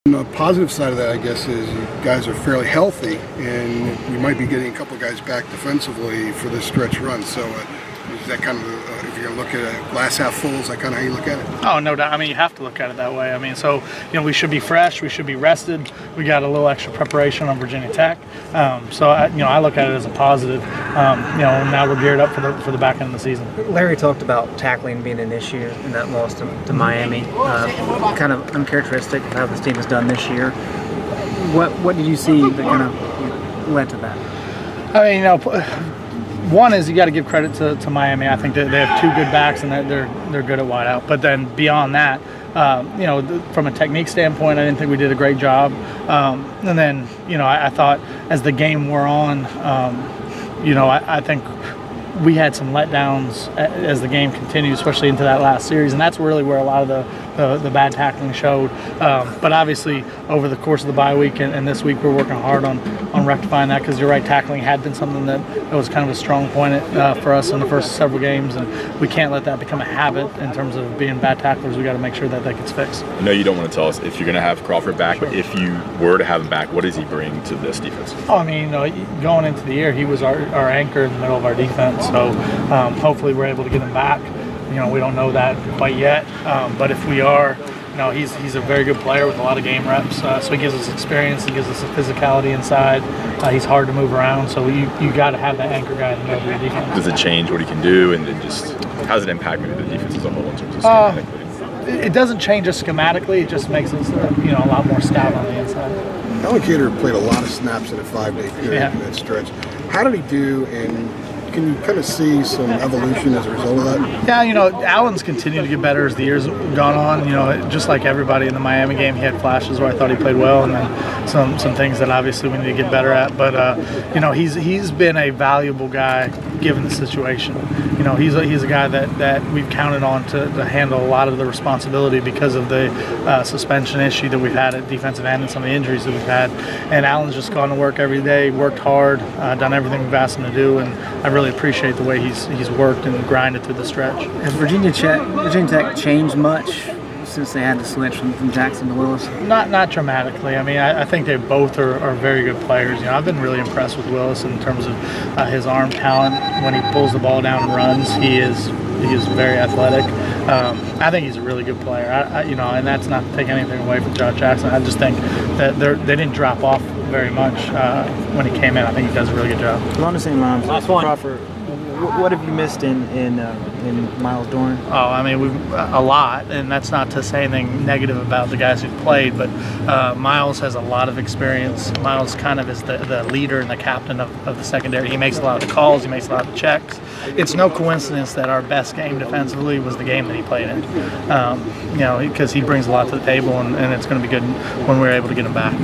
The positive side of that, I guess, is you guys are fairly healthy, and we might be getting a couple guys back defensively for this stretch run. So is that kind of, if you're going to look at a glass half full, is that kind of how you look at it? Oh, no doubt. I mean, you have to look at it that way. I mean, so, we should be fresh. We should be rested. We got a little extra preparation on Virginia Tech. I look at it as a positive. Now we're geared up for the back end of the season. Larry talked about tackling being an issue in that loss to Miami. Kind of uncharacteristic of how this team has done this year. What did you see that kind of led to that? I mean, one is you got to give credit to Miami. I think that they have two good backs and they're good at wide out. But then beyond that, from a technique standpoint, I didn't think we did a great job. And then, I thought as the game wore on, I think we had some letdowns as the game continued, especially into that last series, and that's really where a lot of the bad tackling showed. But obviously, over the course of the bye week and this week, we're working hard on rectifying that, because you're right, tackling had been something that was kind of a strong point for us in the first several games, and we can't let that become a habit in terms of being bad tacklers. We got to make sure that gets fixed. I know you don't want to tell us if you're going to have Crawford back, Sure. but if you were to have him back, what does he bring to this defense? Oh, I mean, going into the year, he was our anchor in the middle of our defense. So hopefully we're able to get him back. We don't know that quite yet, but if we are, he's a very good player with a lot of game reps. So he gives us experience. He gives us a physicality inside. He's hard to move around. So you got to have that anchor guy in the middle of the defense. Does it change what he can do, and then just how does it impact maybe the defense as a whole in terms of schematically? It doesn't change us schematically. It just makes us a lot more stout on the inside. Allocator played a lot of snaps in a 5-day period in that stretch. How did he do, and can you kind of see some evolution as a result of that? Yeah, Allen's continued to get better as the years gone on. Just like everybody in the Miami game, he had flashes where I thought he played well, and then some things that obviously we need to get better at. But he's been a valuable guy given the situation. He's a guy that we've counted on to handle a lot of the responsibility because of the suspension issue that we've had at defensive end and some of the injuries that we've had. And Allen's just gone to work every day, worked hard, done everything we've asked him to do, and I really appreciate the way he's worked and grinded through the stretch. Has Virginia Tech changed much since they had to switch from Jackson to Willis? Not dramatically. I mean, I think they both are very good players. I've been really impressed with Willis in terms of his arm talent. When he pulls the ball down and runs, he is very athletic. I think he's a really good player. And that's not to take anything away from Josh Jackson. I just think that they didn't drop off very much when he came in. I think he does a really good job. Along the same lines, Crawford, what have you missed in Miles Dorn? Oh, I mean, a lot, and that's not to say anything negative about the guys who've played, but Miles has a lot of experience. Miles kind of is the leader and the captain of the secondary. He makes a lot of the calls. He makes a lot of the checks. It's no coincidence that our best game defensively was the game that he played in, because he brings a lot to the table, and it's going to be good when we're able to get him back.